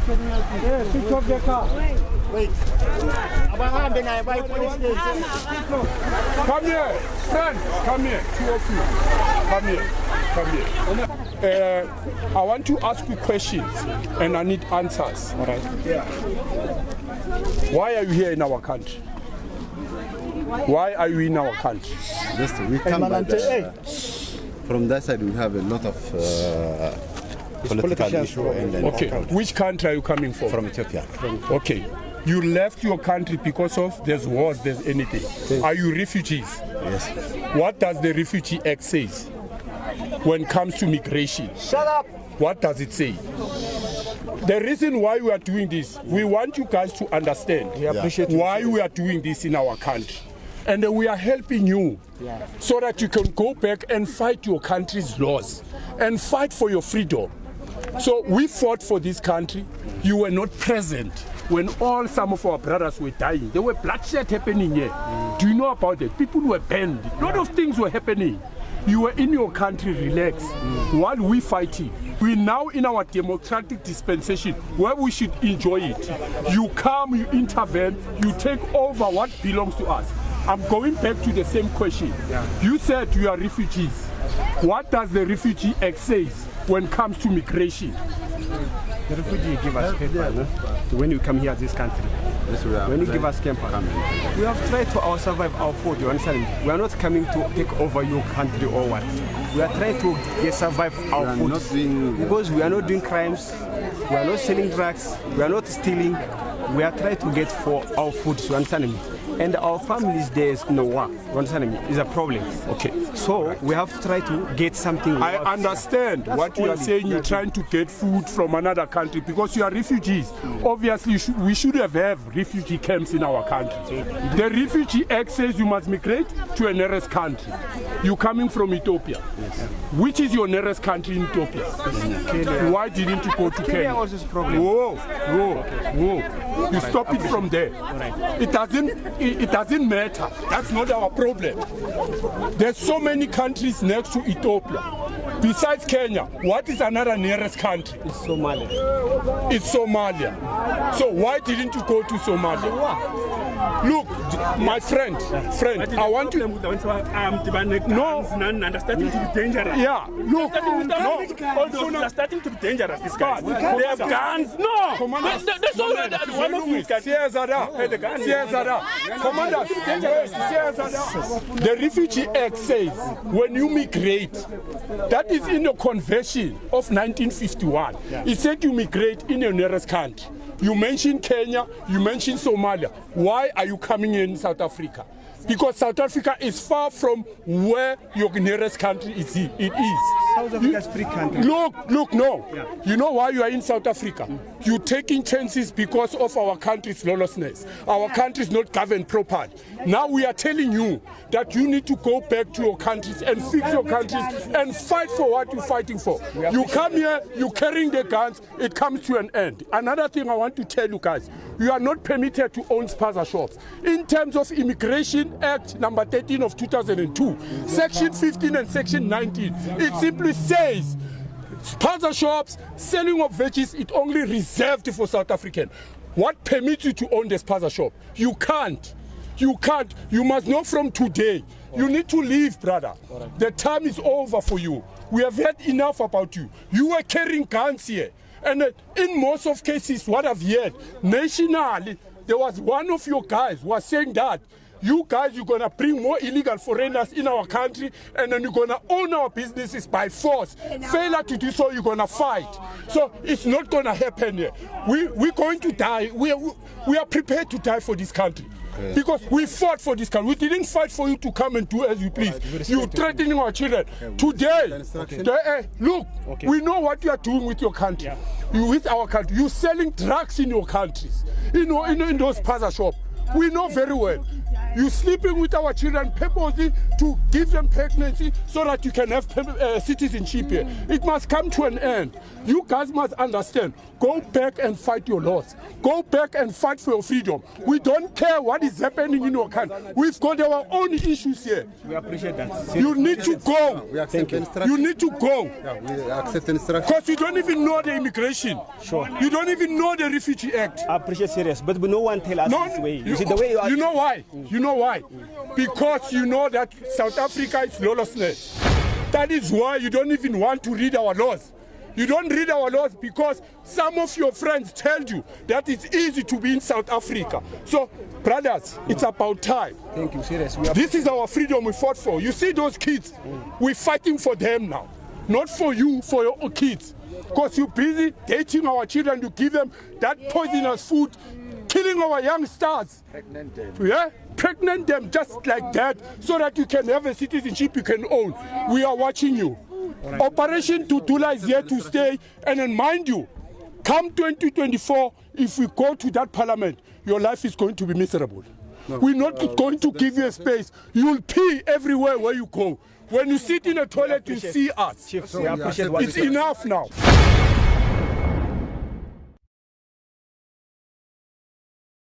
Switch off the car. Wait. Come here, friend. Come here. Two of you. Come here. Come here. I want to ask you questions, and I need answers. All right. Yeah. Why are you here in our country? Why are you in our country? Just we come by from that side. We have a lot of political issue. Okay. Which country are you coming from? From Ethiopia. Okay. You left your country because of there's wars, there's anything. Yes. Are you refugees? Yes. What does the Refugee Act say when it comes to migration? Shut up! What does it say? The reason why we are doing this, we want you guys to understand why we are doing this in our country. And we are helping you so that you can go back and fight your country's laws and fight for your freedom. So we fought for this country. You were not present when some of our brothers were dying. There were bloodshed happening here. Do you know about it? People were banned. A lot of things were happening. You were in your country, relaxed, while we fighting. We're now in our democratic dispensation where we should enjoy it. You come, you intervene, you take over what belongs to us. I'm going back to the same question. You said you are refugees. What does the Refugee Act say when it comes to migration? The refugee give us paper, no? When you come here to this country. When you give us camper, we have tried to survive our food, you understand? We are not coming to take over your country or what. We are trying to survive our food. Because we are not doing crimes, we are not selling drugs, we are not stealing. We are trying to get for our food, you understand me? And our families, there is no work, you understand me? It's a problem. Okay. So we have to try to get something. I understand what you are saying. You're trying to get food from another country because you are refugees. Obviously, we should have refugee camps in our country. The Refugee Act says you must migrate to a nearest country. You're coming from Ethiopia. Yes. Which is your nearest country in Ethiopia? Kenya. Why didn't you go to Kenya? Kenya also is a problem. Whoa. You stop it from there. It doesn't matter. That's not our problem. There's so many countries next to Ethiopia. Besides Kenya, what is another nearest country? It's Somalia. It's Somalia. So why didn't you go to Somalia? Look, my friend, I want you. No. Starting to be dangerous. Yeah. Look, they're starting to be dangerous. These guys. They have guns. No. That's all that one of you can. Commander, the Refugee Act says when you migrate, that is in the convention of 1951. It said you migrate in your nearest country. You mentioned Kenya, you mentioned Somalia. Why are you coming in South Africa? Because South Africa is far from where your nearest country is. It is. South Africa is free country. Look, no. Yeah. You know why you are in South Africa? You're taking chances because of our country's lawlessness. Our country is not governed properly. Now we are telling you that you need to go back to your countries and fix your countries and fight for what you're fighting for. You come here, you're carrying the guns, it comes to an end. Another thing I want to tell you guys, you are not permitted to own Spaza shops. In terms of Immigration Act number 13 of 2002, Section 15 and Section 19, it simply says Spaza shops, selling of veggies, it only reserved for South African. What permits you to own the Spaza shop? You can't. You must know from today. You need to leave, brother. The time is over for you. We have heard enough about you. You were carrying guns here. And in most of cases, what I've heard, nationally, there was one of your guys who was saying that you guys, you're going to bring more illegal foreigners in our country and then you're going to own our businesses by force. Failure to do so, you're going to fight. So it's not going to happen here. We're going to die. We are prepared to die for this country. Because we fought for this country. We didn't fight for you to come and do as you please. You're threatening our children. Today, look, we know what you are doing with your country. With our country. You're selling drugs in your countries. In those Spaza shops. We know very well. You're sleeping with our children purposely to give them pregnancy so that you can have citizenship here. It must come to an end. You guys must understand. Go back and fight your laws. Go back and fight for your freedom. We don't care what is happening in your country. We've got our own issues here. We appreciate that. You need to go. We accept instruction. You need to go. Yeah, we accept instruction. Because you don't even know the immigration. Sure. You don't even know the Refugee Act. I appreciate serious, but no one tell us this way. You see the way you know why? You know why? Because you know that South Africa is lawlessness. That is why you don't even want to read our laws. You don't read our laws because some of your friends tell you that it's easy to be in South Africa. So, brothers, it's about time. Thank you, serious. This is our freedom we fought for. You see those kids? We're fighting for them now. Not for you, for your kids. Because you're busy dating our children to give them that poisonous food, killing our young stars. Pregnant them. Yeah? Pregnant them just like that so that you can have a citizenship you can own. We are watching you. Operation Dudula is here to stay, and then mind you, come 2024, if we go to that parliament, your life is going to be miserable. We're not going to give you a space. You'll pee everywhere where you go. When you sit in a toilet, you see us. Chief, we appreciate what It's enough now.